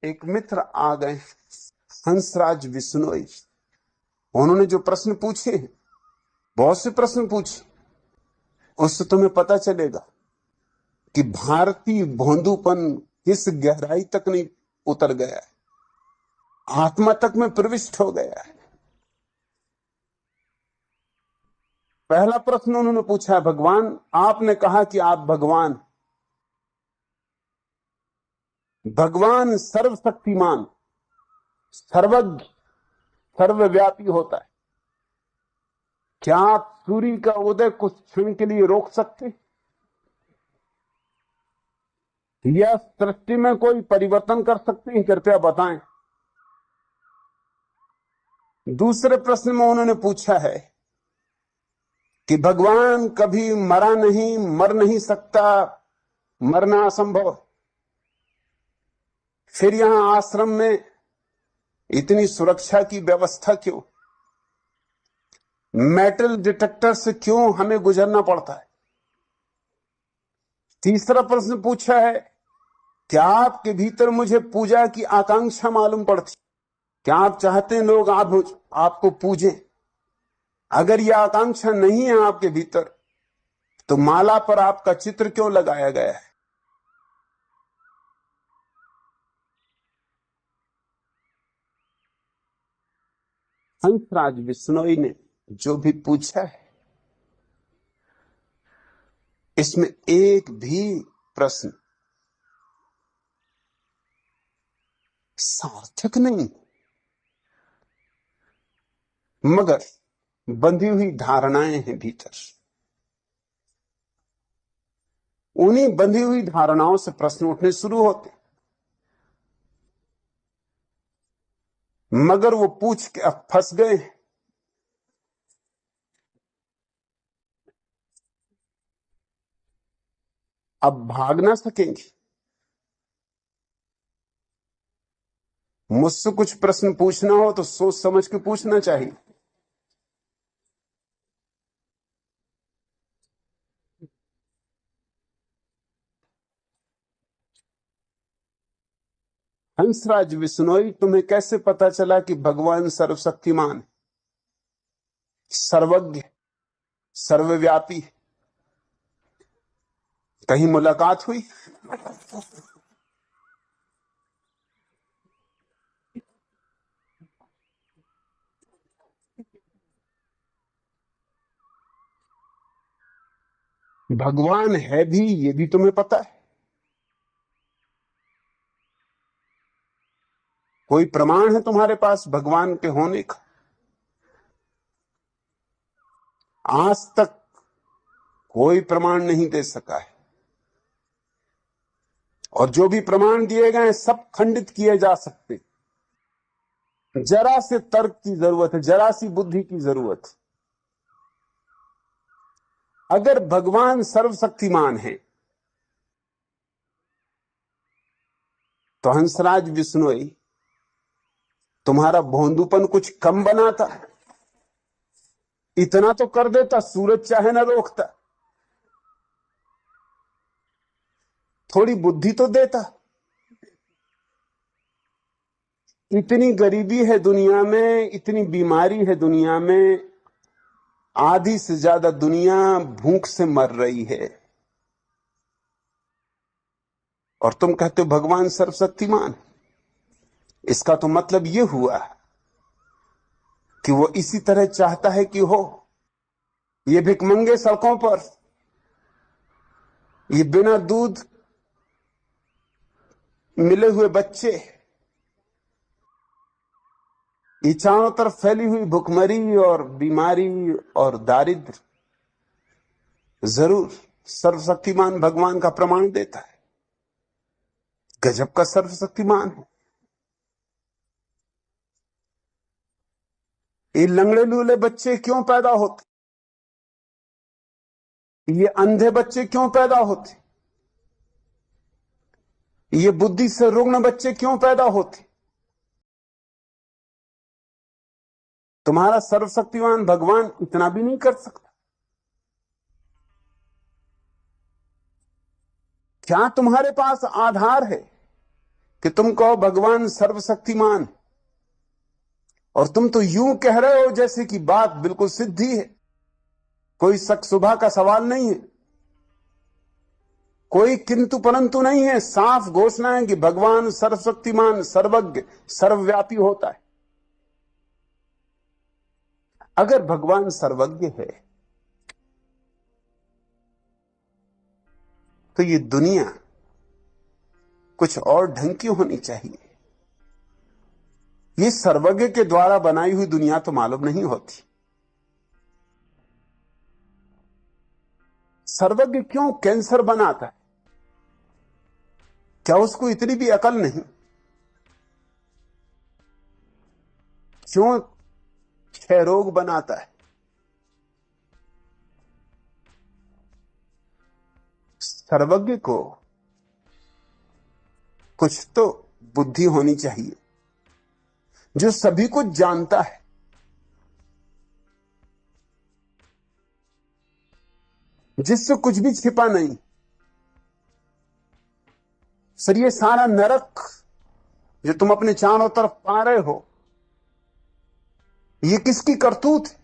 एक मित्र आ गए, हंसराज बिश्नोई। उन्होंने जो प्रश्न पूछे, बहुत से प्रश्न पूछे, उससे तुम्हें पता चलेगा कि भारतीय भोंदूपन किस गहराई तक नहीं उतर गया है, आत्मा तक में प्रविष्ट हो गया है। पहला प्रश्न उन्होंने पूछा है, भगवान आपने कहा कि आप भगवान, भगवान सर्वशक्तिमान, सर्वज्ञ, सर्वव्यापी होता है। क्या आप सूर्य का उदय कुछ क्षण के लिए रोक सकते हैं? या सृष्टि में कोई परिवर्तन कर सकते हैं? कृपया बताएं। दूसरे प्रश्न में उन्होंने पूछा है कि भगवान कभी मरा नहीं, मर नहीं सकता, मरना असंभव। फिर यहां आश्रम में इतनी सुरक्षा की व्यवस्था क्यों? मेटल डिटेक्टर से क्यों हमें गुजरना पड़ता है? तीसरा प्रश्न पूछा है, क्या आपके भीतर मुझे पूजा की आकांक्षा मालूम पड़ती? क्या आप चाहते हैं लोग आपको पूजें? अगर यह आकांक्षा नहीं है आपके भीतर, तो माला पर आपका चित्र क्यों लगाया गया है? हंसराज बिश्नोई ने जो भी पूछा है, इसमें एक भी प्रश्न सार्थक नहीं, मगर बंधी हुई धारणाएं हैं भीतर। उन्हीं बंधी हुई धारणाओं से प्रश्न उठने शुरू होते, मगर वो पूछ के अब फंस गए हैं। अब भाग ना सकेंगे। मुझसे कुछ प्रश्न पूछना हो तो सोच समझ के पूछना चाहिए। हंसराज बिश्नोई, तुम्हें कैसे पता चला कि भगवान सर्वशक्तिमान, सर्वज्ञ, सर्वव्यापी? कहीं मुलाकात हुई? भगवान है भी, ये भी तुम्हें पता है? कोई प्रमाण है तुम्हारे पास भगवान के होने का? आज तक कोई प्रमाण नहीं दे सका है, और जो भी प्रमाण दिए गए हैं सब खंडित किए जा सकते। जरा से तर्क की जरूरत है, जरा सी बुद्धि की जरूरत है। अगर भगवान सर्वशक्तिमान है तो हंसराज बिश्नोई, तुम्हारा भोंदूपन कुछ कम बनाता? इतना तो कर देता, सूरज चाहे ना रोकता। थोड़ी बुद्धि तो देता। इतनी गरीबी है दुनिया में, इतनी बीमारी है दुनिया में, आधी से ज्यादा दुनिया भूख से मर रही है, और तुम कहते हो भगवान सर्वशक्तिमान। इसका तो मतलब यह हुआ कि वो इसी तरह चाहता है कि हो। ये भिखमंगे सड़कों पर, ये बिना दूध मिले हुए बच्चे, ये चारों तरफ फैली हुई भुखमरी और बीमारी और दारिद्र जरूर सर्वशक्तिमान भगवान का प्रमाण देता है। गजब का सर्वशक्तिमान है। ये लंगड़े लूले बच्चे क्यों पैदा होते? ये अंधे बच्चे क्यों पैदा होते? ये बुद्धि से रुग्ण बच्चे क्यों पैदा होते? तुम्हारा सर्वशक्तिमान भगवान इतना भी नहीं कर सकता? क्या तुम्हारे पास आधार है कि तुम कहो भगवान सर्वशक्तिमान, और तुम तो यूं कह रहे हो जैसे कि बात बिल्कुल सिद्धि है, कोई शक शुबा का सवाल नहीं है, कोई किंतु परंतु नहीं है। साफ घोषणा है कि भगवान सर्वशक्तिमान, सर्वज्ञ, सर्वव्यापी होता है। अगर भगवान सर्वज्ञ है तो ये दुनिया कुछ और ढंग की होनी चाहिए। ये सर्वज्ञ के द्वारा बनाई हुई दुनिया तो मालूम नहीं होती। सर्वज्ञ क्यों कैंसर बनाता है? क्या उसको इतनी भी अकल नहीं? क्यों क्षय रोग बनाता है? सर्वज्ञ को कुछ तो बुद्धि होनी चाहिए, जो सभी कुछ जानता है, जिससे कुछ भी छिपा नहीं। सर, ये सारा नरक जो तुम अपने चारों तरफ पा रहे हो, ये किसकी करतूत है?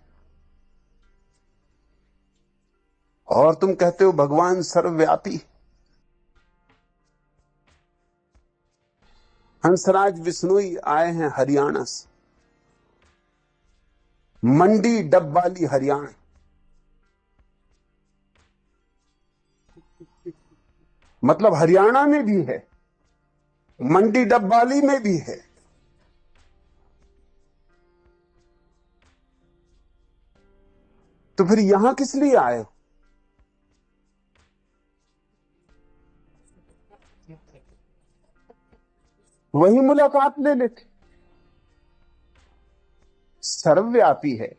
और तुम कहते हो भगवान सर्वव्यापी। हंसराज बिश्नोई आए हैं हरियाणा से, मंडी डब्बाली हरियाणा। मतलब हरियाणा में भी है, मंडी डब्बाली में भी है। तो फिर यहां किस लिए आए हो? वही मुलाकात ले लेते। सर्वव्यापी है,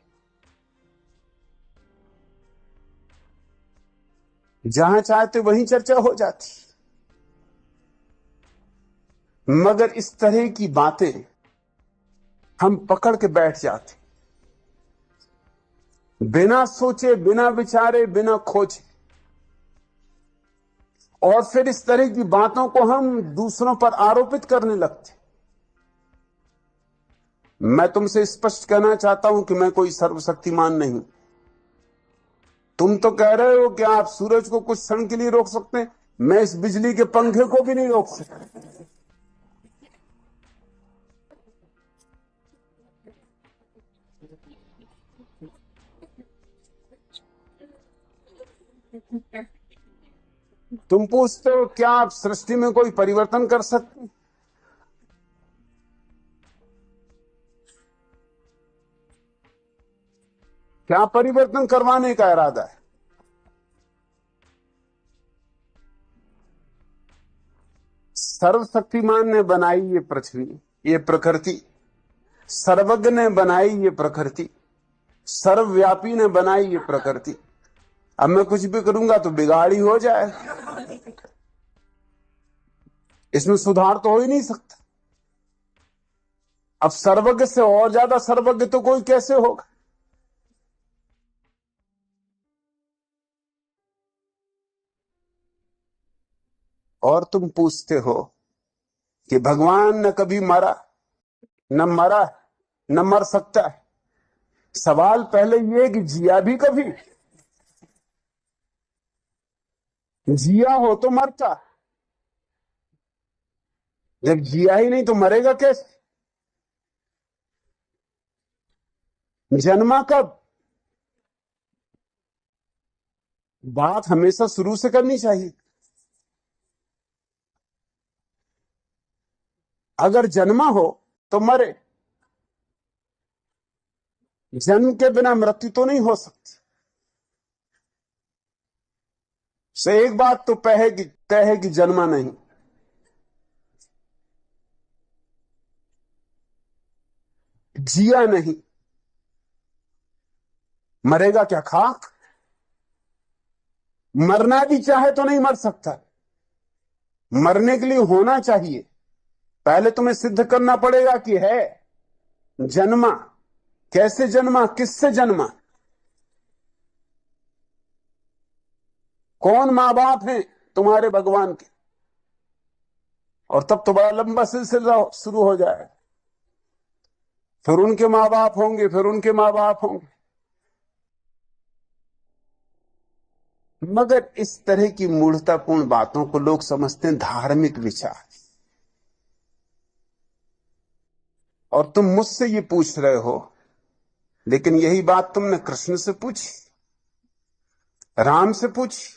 जहां चाहते वहीं चर्चा हो जाती। मगर इस तरह की बातें हम पकड़ के बैठ जाते, बिना सोचे, बिना विचारे, बिना खोजे, और फिर इस तरह की बातों को हम दूसरों पर आरोपित करने लगते। मैं तुमसे स्पष्ट कहना चाहता हूं कि मैं कोई सर्वशक्तिमान नहीं। तुम तो कह रहे हो कि आप सूरज को कुछ क्षण के लिए रोक सकते हैं, मैं इस बिजली के पंखे को भी नहीं रोक सकता। तुम पूछते हो क्या आप सृष्टि में कोई परिवर्तन कर सकते हैं? क्या परिवर्तन करवाने का इरादा है? सर्वशक्तिमान ने बनाई ये पृथ्वी, ये प्रकृति। सर्वज्ञ ने बनाई ये प्रकृति, सर्वव्यापी ने बनाई ये प्रकृति। अब मैं कुछ भी करूंगा तो बिगाड़ी हो जाए, इसमें सुधार तो हो ही नहीं सकता। अब सर्वज्ञ से और ज्यादा सर्वज्ञ तो कोई कैसे होगा? और तुम पूछते हो कि भगवान न कभी मरा, न मरा, न मर सकता है। सवाल पहले ये कि जिया भी कभी? जिया हो तो मरता, जब जिया ही नहीं तो मरेगा कैसे? जन्मा कब? बात हमेशा शुरू से करनी चाहिए। अगर जन्मा हो तो मरे, जन्म के बिना मृत्यु तो नहीं हो सकती। से एक बात तो तय है कि जन्मा नहीं। जिया नहीं, मरेगा क्या खाक? मरना भी चाहे तो नहीं मर सकता। मरने के लिए होना चाहिए। पहले तुम्हें सिद्ध करना पड़ेगा कि है। जन्मा, कैसे जन्मा, किससे जन्मा, कौन मां बाप हैं तुम्हारे भगवान के? और तब तो बड़ा लंबा सिलसिला शुरू हो जाए। फिर उनके माँ बाप होंगे, फिर उनके माँ बाप होंगे। मगर इस तरह की मूढ़तापूर्ण बातों को लोग समझते हैं धार्मिक विचार। और तुम मुझसे ये पूछ रहे हो, लेकिन यही बात तुमने कृष्ण से पूछी, राम से पूछी,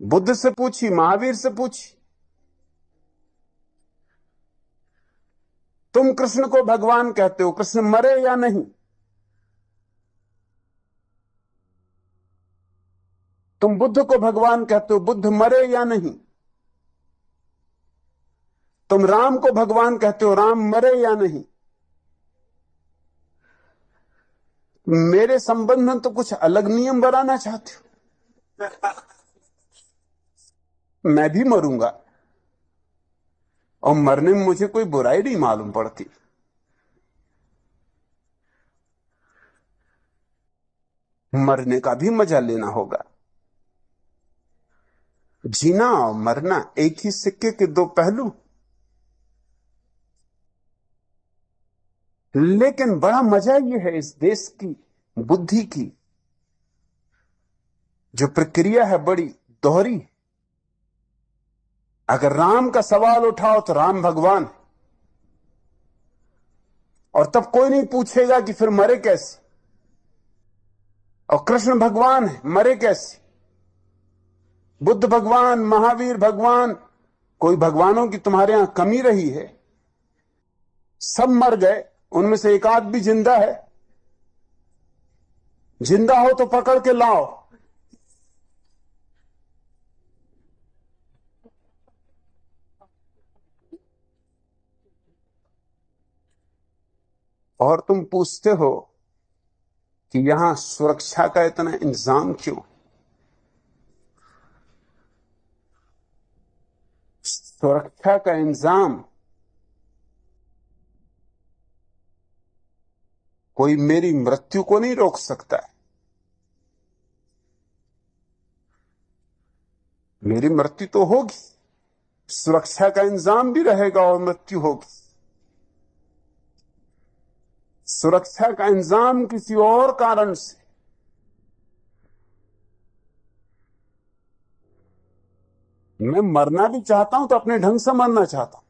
बुद्ध से पूछी, महावीर से पूछी। तुम कृष्ण को भगवान कहते हो, कृष्ण मरे या नहीं? तुम बुद्ध को भगवान कहते हो, बुद्ध मरे या नहीं? तुम राम को भगवान कहते हो, राम मरे या नहीं? मेरे संबंध में तो कुछ अलग नियम बनाना चाहते हो। मैं भी मरूंगा, और मरने में मुझे कोई बुराई नहीं मालूम पड़ती। मरने का भी मजा लेना होगा। जीना और मरना एक ही सिक्के के दो पहलू। लेकिन बड़ा मजा यह है इस देश की बुद्धि की, जो प्रक्रिया है बड़ी दोहरी। अगर राम का सवाल उठाओ तो राम भगवान, और तब कोई नहीं पूछेगा कि फिर मरे कैसे। और कृष्ण भगवान है, मरे कैसे? बुद्ध भगवान, महावीर भगवान, कोई भगवानों की तुम्हारे यहां कमी रही है? सब मर गए, उनमें से एक आध भी जिंदा है। जिंदा हो तो पकड़ के लाओ। और तुम पूछते हो कि यहां सुरक्षा का इतना इंतजाम क्यों? सुरक्षा का इंतजाम कोई मेरी मृत्यु को नहीं रोक सकता है। मेरी मृत्यु तो होगी, सुरक्षा का इंतजाम भी रहेगा और मृत्यु होगी। सुरक्षा का इंतजाम किसी और कारण से, मैं मरना भी चाहता हूं तो अपने ढंग से मरना चाहता हूं।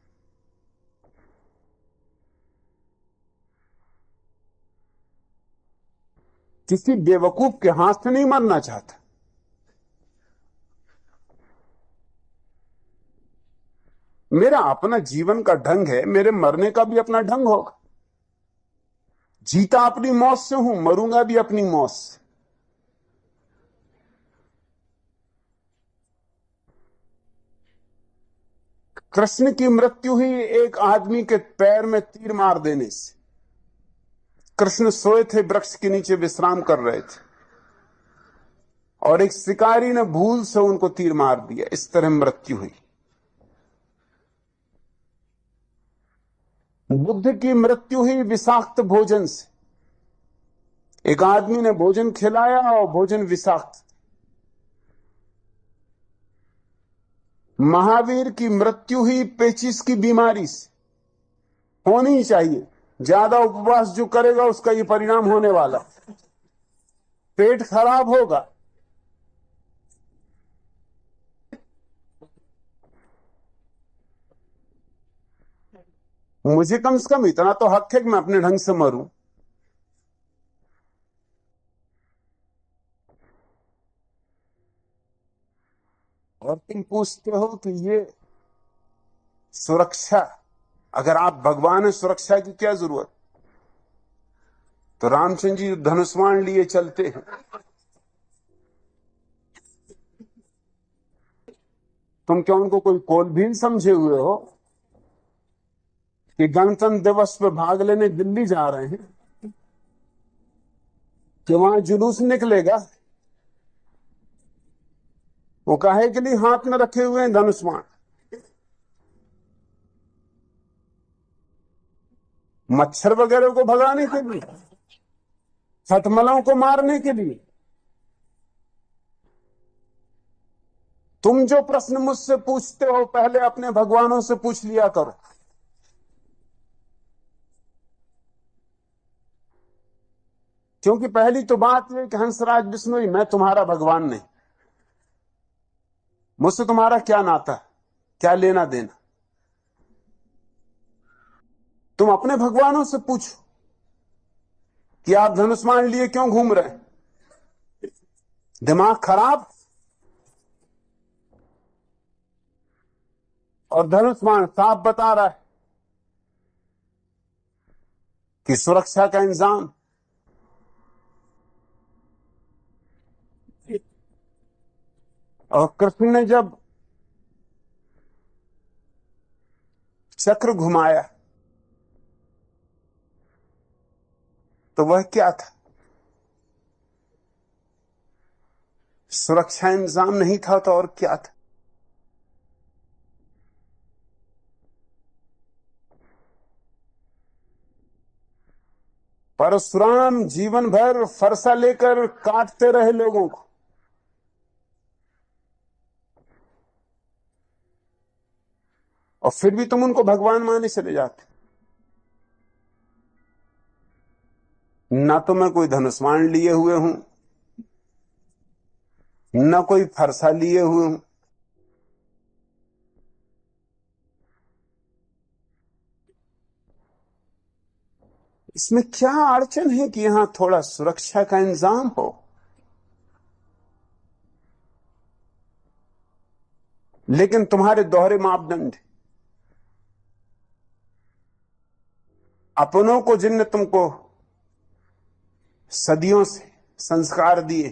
किसी बेवकूफ के हाथ से नहीं मरना चाहता। मेरा अपना जीवन का ढंग है, मेरे मरने का भी अपना ढंग होगा। जीता अपनी मौत से हूं, मरूंगा भी अपनी मौत से। कृष्ण की मृत्यु हुई एक आदमी के पैर में तीर मार देने से। कृष्ण सोए थे, वृक्ष के नीचे विश्राम कर रहे थे, और एक शिकारी ने भूल से उनको तीर मार दिया। इस तरह मृत्यु हुई। बुद्ध की मृत्यु हुई विषाक्त भोजन से। एक आदमी ने भोजन खिलाया और भोजन विषाक्त। महावीर की मृत्यु हुई पेचिश की बीमारी से। होनी ही चाहिए, ज्यादा उपवास जो करेगा उसका ये परिणाम होने वाला, पेट खराब होगा। मुझे कम से कम इतना तो हक है कि मैं अपने ढंग से मरूं। और तुम पूछते हो कि ये सुरक्षा, अगर आप भगवान है, सुरक्षा की क्या जरूरत? तो रामचंद्र जी धनुष्वाण लिए चलते हैं। तुम क्या उनको कोई कोलभील समझे हुए हो कि गणतंत्र दिवस पे भाग लेने दिल्ली जा रहे हैं, कि वहां जुलूस निकलेगा? वो काहे के लिए हाथ में रखे हुए हैं धनुष्वाण? मच्छर वगैरह को भगाने के लिए, खटमलों को मारने के लिए? तुम जो प्रश्न मुझसे पूछते हो पहले अपने भगवानों से पूछ लिया करो। क्योंकि पहली तो बात यह कि हंसराज बिश्नोई, मैं तुम्हारा भगवान नहीं। मुझसे तुम्हारा क्या नाता है, क्या लेना देना? तुम अपने भगवानों से पूछो कि आप धनुष्मान लिए क्यों घूम रहे हैं? दिमाग खराब? और धनुष्मान साफ बता रहा है कि सुरक्षा का इंतजाम। और कृष्ण ने जब चक्र घुमाया तो वह क्या था? सुरक्षा इंतजाम नहीं था तो और क्या था? परशुराम जीवन भर फरसा लेकर काटते रहे लोगों को, और फिर भी तुम उनको भगवान माने चले जाते। ना तो मैं कोई धनुष्मान लिए हुए हूं, ना कोई फरसा लिए हुए हूं। इसमें क्या अड़चन है कि यहां थोड़ा सुरक्षा का इंतजाम हो? लेकिन तुम्हारे दोहरे मापदंड, अपनों को जिनने तुमको सदियों से संस्कार दिए,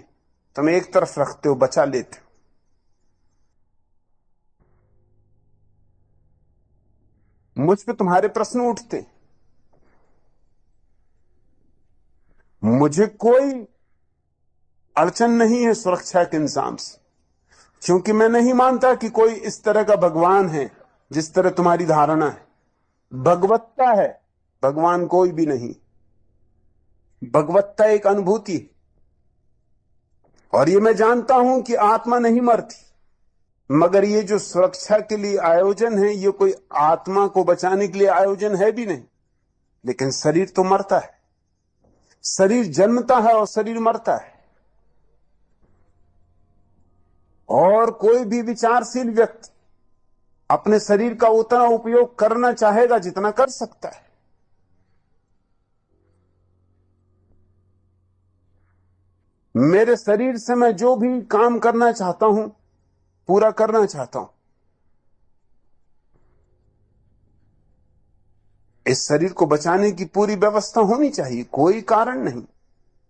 तुम एक तरफ रखते हो, बचा लेते हो। मुझ पे तुम्हारे प्रश्न उठते। मुझे कोई अड़चन नहीं है सुरक्षा के इंतजाम से, क्योंकि मैं नहीं मानता कि कोई इस तरह का भगवान है जिस तरह तुम्हारी धारणा है। भगवत्ता है, भगवान कोई भी नहीं। भगवत्ता एक अनुभूति है, और ये मैं जानता हूं कि आत्मा नहीं मरती। मगर ये जो सुरक्षा के लिए आयोजन है, ये कोई आत्मा को बचाने के लिए आयोजन है भी नहीं। लेकिन शरीर तो मरता है, शरीर जन्मता है और शरीर मरता है। और कोई भी विचारशील व्यक्ति अपने शरीर का उतना उपयोग करना चाहेगा जितना कर सकता है। मेरे शरीर से मैं जो भी काम करना चाहता हूं, पूरा करना चाहता हूं। इस शरीर को बचाने की पूरी व्यवस्था होनी चाहिए, कोई कारण नहीं।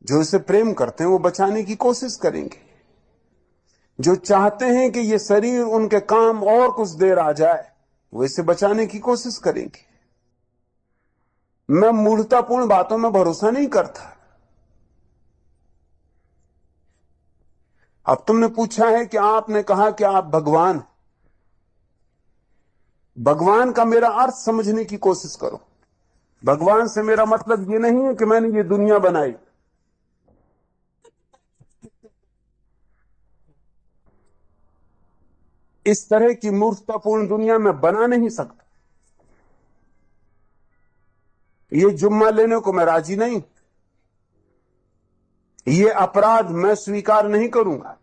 जो इसे प्रेम करते हैं वो बचाने की कोशिश करेंगे। जो चाहते हैं कि ये शरीर उनके काम और कुछ देर आ जाए, वो इसे बचाने की कोशिश करेंगे। मैं मूढ़तापूर्ण बातों में भरोसा नहीं करता। अब तुमने पूछा है कि आपने कहा कि आप भगवान। भगवान का मेरा अर्थ समझने की कोशिश करो। भगवान से मेरा मतलब ये नहीं है कि मैंने ये दुनिया बनाई। इस तरह की मूर्खतापूर्ण दुनिया में बना नहीं सकता। ये जुम्मा लेने को मैं राजी नहीं। ये अपराध मैं स्वीकार नहीं करूंगा।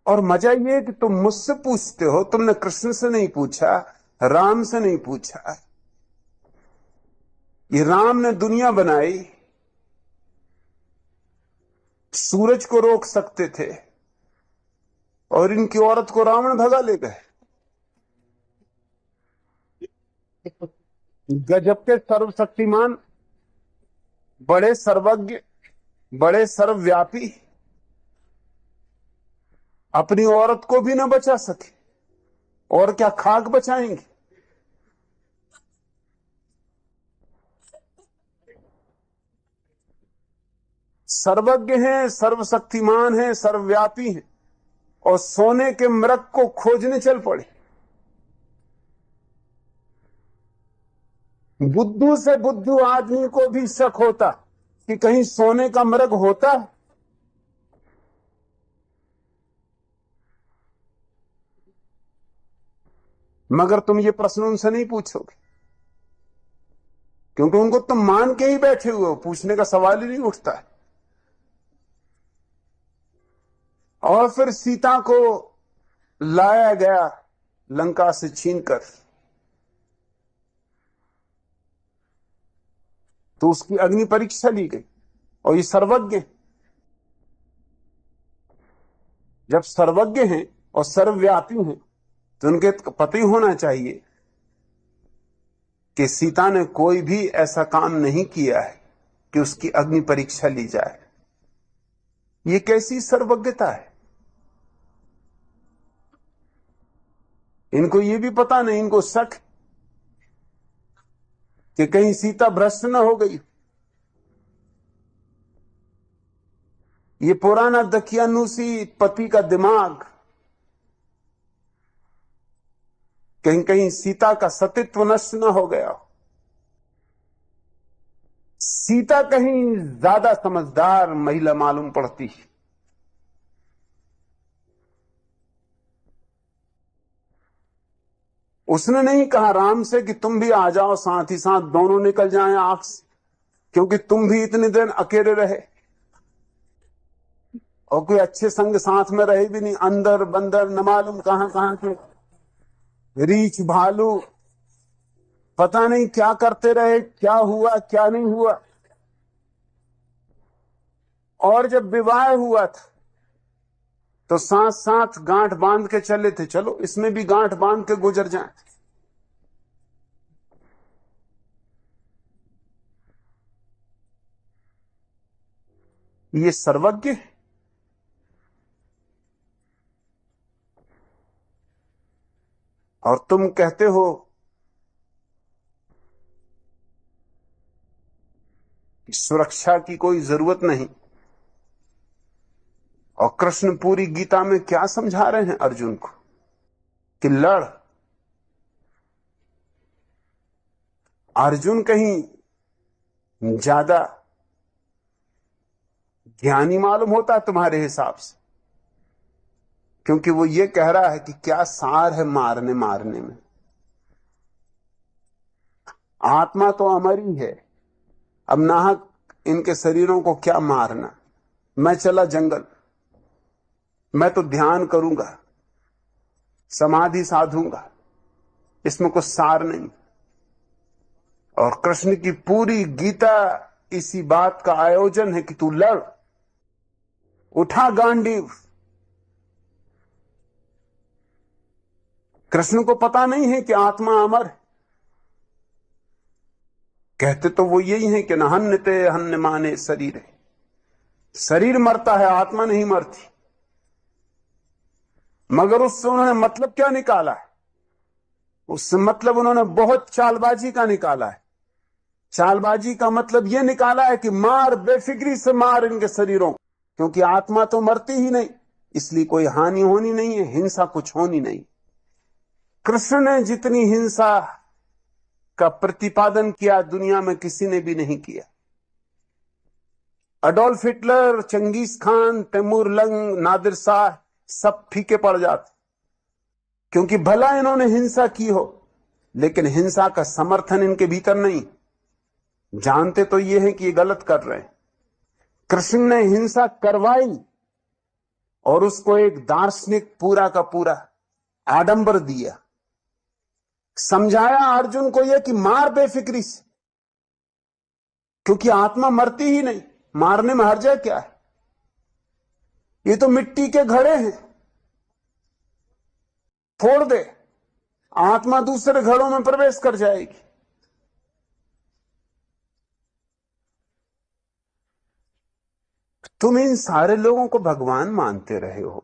और मजा ये है कि तुम मुझसे पूछते हो, तुमने कृष्ण से नहीं पूछा, राम से नहीं पूछा। ये राम ने दुनिया बनाई, सूरज को रोक सकते थे, और इनकी औरत को रावण भगा ले गए। गजब के सर्वशक्तिमान, बड़े सर्वज्ञ, बड़े सर्वव्यापी, अपनी औरत को भी न बचा सके, और क्या खाक बचाएंगे? सर्वज्ञ हैं, सर्वशक्तिमान हैं, सर्वव्यापी हैं, और सोने के मृग को खोजने चल पड़े। बुद्धू से बुद्धू आदमी को भी शक होता कि कहीं सोने का मृग होता है। मगर तुम ये प्रश्न उनसे नहीं पूछोगे, क्योंकि उनको तुम मान के ही बैठे हुए हो, पूछने का सवाल ही नहीं उठता है। और फिर सीता को लाया गया लंका से छीनकर, तो उसकी अग्नि परीक्षा ली गई। और ये सर्वज्ञ, जब सर्वज्ञ हैं और सर्वव्यापी हैं, तो उनके पता ही होना चाहिए कि सीता ने कोई भी ऐसा काम नहीं किया है कि उसकी अग्नि परीक्षा ली जाए। ये कैसी सर्वज्ञता है? इनको ये भी पता नहीं, इनको शक कि कहीं सीता भ्रष्ट न हो गई। ये पुराना दकियानूसी पति का दिमाग कहीं कहीं सीता का सतीत्व नष्ट न हो गया। सीता कहीं ज्यादा समझदार महिला मालूम पड़ती है। उसने नहीं कहा राम से कि तुम भी आ जाओ, साथ ही साथ दोनों निकल जाएं आंख से, क्योंकि तुम भी इतने दिन अकेले रहे और कोई अच्छे संग साथ में रहे भी नहीं। अंदर बंदर न मालूम कहां कहां के रीछ भालू, पता नहीं क्या करते रहे, क्या हुआ क्या नहीं हुआ। और जब विवाह हुआ था तो साथ साथ गांठ बांध के चले थे, चलो इसमें भी गांठ बांध के गुजर जाएं। ये सर्वज्ञ है। और तुम कहते हो कि सुरक्षा की कोई जरूरत नहीं। और कृष्ण पूरी गीता में क्या समझा रहे हैं अर्जुन को कि लड़। अर्जुन कहीं ज्यादा ज्ञानी मालूम होता है तुम्हारे हिसाब से, क्योंकि वो ये कह रहा है कि क्या सार है मारने मारने में। आत्मा तो अमर ही है, अब नाहक इनके शरीरों को क्या मारना। मैं चला जंगल, मैं तो ध्यान करूंगा, समाधि साधूंगा, इसमें कुछ सार नहीं। और कृष्ण की पूरी गीता इसी बात का आयोजन है कि तू लड़, उठा गांडीव। कृष्ण को पता नहीं है कि आत्मा अमर है। कहते तो वो यही है कि न हन्यते हन्य माने शरीर है, शरीर मरता है आत्मा नहीं मरती। मगर उससे उन्होंने मतलब क्या निकाला है? उससे मतलब उन्होंने बहुत चालबाजी का निकाला है। चालबाजी का मतलब यह निकाला है कि मार, बेफिक्री से मार इनके शरीरों, क्योंकि आत्मा तो मरती ही नहीं, इसलिए कोई हानि होनी नहीं है, हिंसा कुछ होनी नहीं। कृष्ण ने जितनी हिंसा का प्रतिपादन किया दुनिया में किसी ने भी नहीं किया। Adolf Hitler, Genghis Khan, Timur Lang, Nadir Shah सब फीके पड़ जाते, क्योंकि भला इन्होंने हिंसा की हो लेकिन हिंसा का समर्थन इनके भीतर नहीं। जानते तो ये हैं कि ये गलत कर रहे हैं। कृष्ण ने हिंसा करवाई और उसको एक दार्शनिक पूरा का पूरा आडंबर दिया। समझाया अर्जुन को यह कि मार बेफिक्री से, क्योंकि आत्मा मरती ही नहीं, मारने में हर्जा क्या है? ये तो मिट्टी के घड़े हैं, फोड़ दे, आत्मा दूसरे घड़ों में प्रवेश कर जाएगी। तुम इन सारे लोगों को भगवान मानते रहे हो।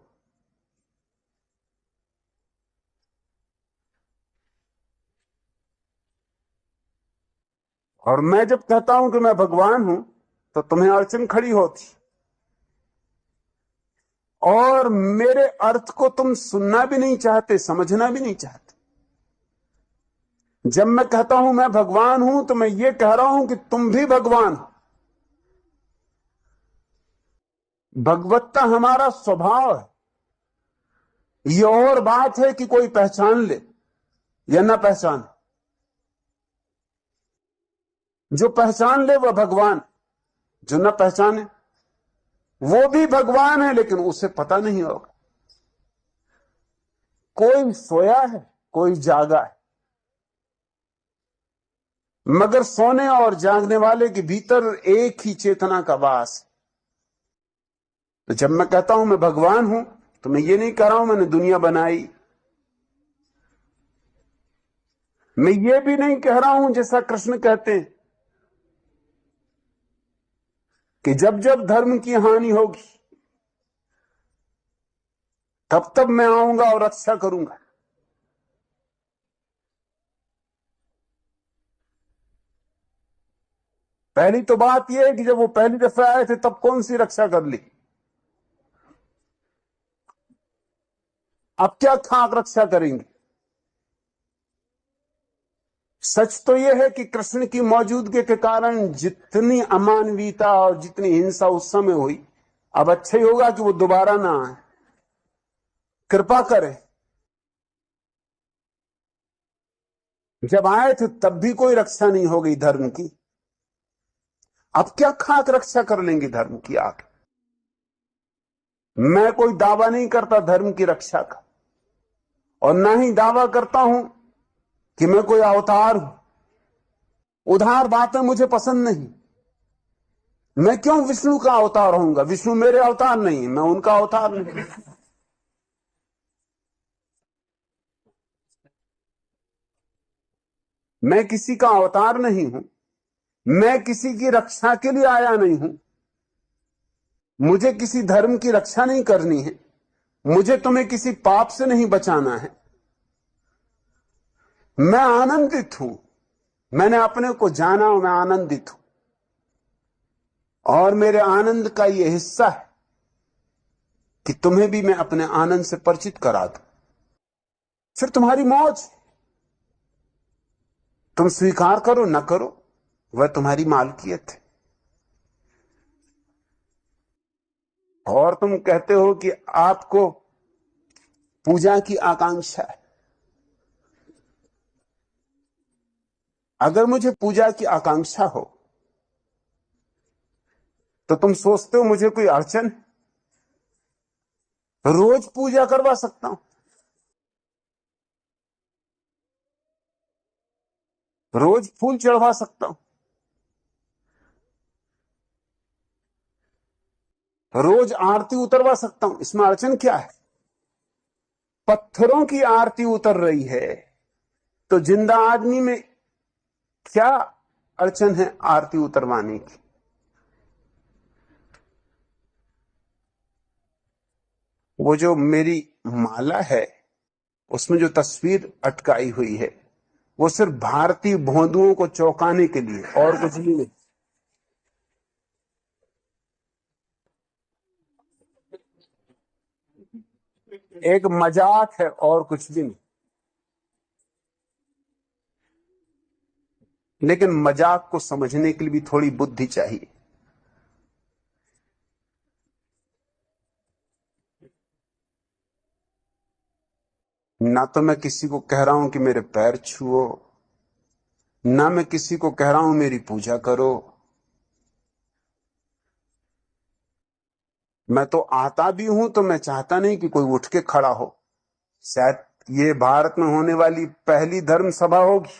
और मैं जब कहता हूं कि मैं भगवान हूं तो तुम्हें अड़चन खड़ी होती, और मेरे अर्थ को तुम सुनना भी नहीं चाहते, समझना भी नहीं चाहते। जब मैं कहता हूं मैं भगवान हूं तो मैं ये कह रहा हूं कि तुम भी भगवान हो। भगवत्ता हमारा स्वभाव है। ये और बात है कि कोई पहचान ले, या ना पहचान? जो पहचान ले वह भगवान, जो ना पहचाने वो भी भगवान है, लेकिन उसे पता नहीं होगा। कोई सोया है, कोई जागा है, मगर सोने और जागने वाले के भीतर एक ही चेतना का वास है। तो जब मैं कहता हूं मैं भगवान हूं, तो मैं ये नहीं कह रहा हूं मैंने दुनिया बनाई। मैं ये भी नहीं कह रहा हूं जैसा कृष्ण कहते हैं कि जब जब धर्म की हानि होगी तब तब मैं आऊंगा और रक्षा करूंगा। पहली तो बात यह है कि जब वो पहली दफा आए थे तब कौन सी रक्षा कर ली? अब क्या खाक रक्षा करेंगे? सच तो यह है कि कृष्ण की मौजूदगी के कारण जितनी अमानवीयता और जितनी हिंसा उस समय हुई, अब अच्छा ही होगा कि वो दोबारा ना आए। कृपा करें। जब आए थे तब भी कोई रक्षा नहीं हो गई धर्म की, अब क्या खाक रक्षा कर लेंगे धर्म की आगे? मैं कोई दावा नहीं करता धर्म की रक्षा का, और ना ही दावा करता हूं कि मैं कोई अवतार हूं। उधार बातें मुझे पसंद नहीं। मैं क्यों विष्णु का अवतार होऊंगा? विष्णु मेरे अवतार नहीं, मैं उनका अवतार नहीं। मैं किसी का अवतार नहीं हूं, मैं किसी की रक्षा के लिए आया नहीं हूं। मुझे किसी धर्म की रक्षा नहीं करनी है, मुझे तुम्हें किसी पाप से नहीं बचाना है। मैं आनंदित हूं, मैंने अपने को जाना और मैं आनंदित हूं, और मेरे आनंद का यह हिस्सा है कि तुम्हें भी मैं अपने आनंद से परिचित करा दूं। फिर तुम्हारी मौज, तुम स्वीकार करो न करो, वह तुम्हारी मालकियत है। और तुम कहते हो कि आपको पूजा की आकांक्षा है। अगर मुझे पूजा की आकांक्षा हो तो तुम सोचते हो मुझे कोई अड़चन? रोज पूजा करवा सकता हूं, रोज फूल चढ़वा सकता हूं, रोज आरती उतरवा सकता हूं। इसमें अड़चन क्या है? पत्थरों की आरती उतर रही है तो जिंदा आदमी में क्या अड़चन है आरती उतरवाने की? वो जो मेरी माला है उसमें जो तस्वीर अटकाई हुई है वो सिर्फ भारतीय भोंदुओं को चौंकाने के लिए, और कुछ भी नहीं। एक मजाक है और कुछ भी नहीं। लेकिन मजाक को समझने के लिए भी थोड़ी बुद्धि चाहिए। ना तो मैं किसी को कह रहा हूं कि मेरे पैर छुओ, ना मैं किसी को कह रहा हूं मेरी पूजा करो। मैं तो आता भी हूं तो मैं चाहता नहीं कि कोई उठ के खड़ा हो। शायद ये भारत में होने वाली पहली धर्म सभा होगी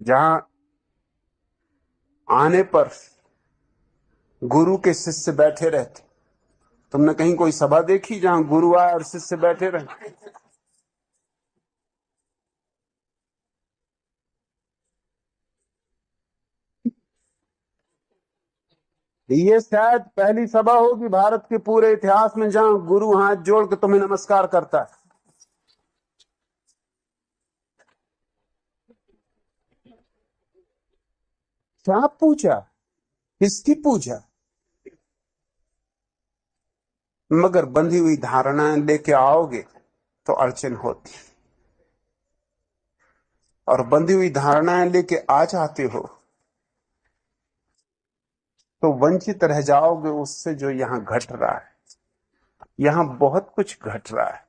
जहां आने पर गुरु के शिष्य बैठे रहते। तुमने कहीं कोई सभा देखी जहां गुरु आए और शिष्य बैठे रहे? ये शायद पहली सभा होगी भारत के पूरे इतिहास में जहां गुरु हाथ जोड़ के तुम्हें नमस्कार करता है। क्या पूजा? किसकी पूजा? मगर बंधी हुई धारणाएं लेके आओगे तो अड़चन होती, और बंधी हुई धारणाएं लेके आ जाते हो तो वंचित रह जाओगे उससे जो यहां घट रहा है। यहां बहुत कुछ घट रहा है।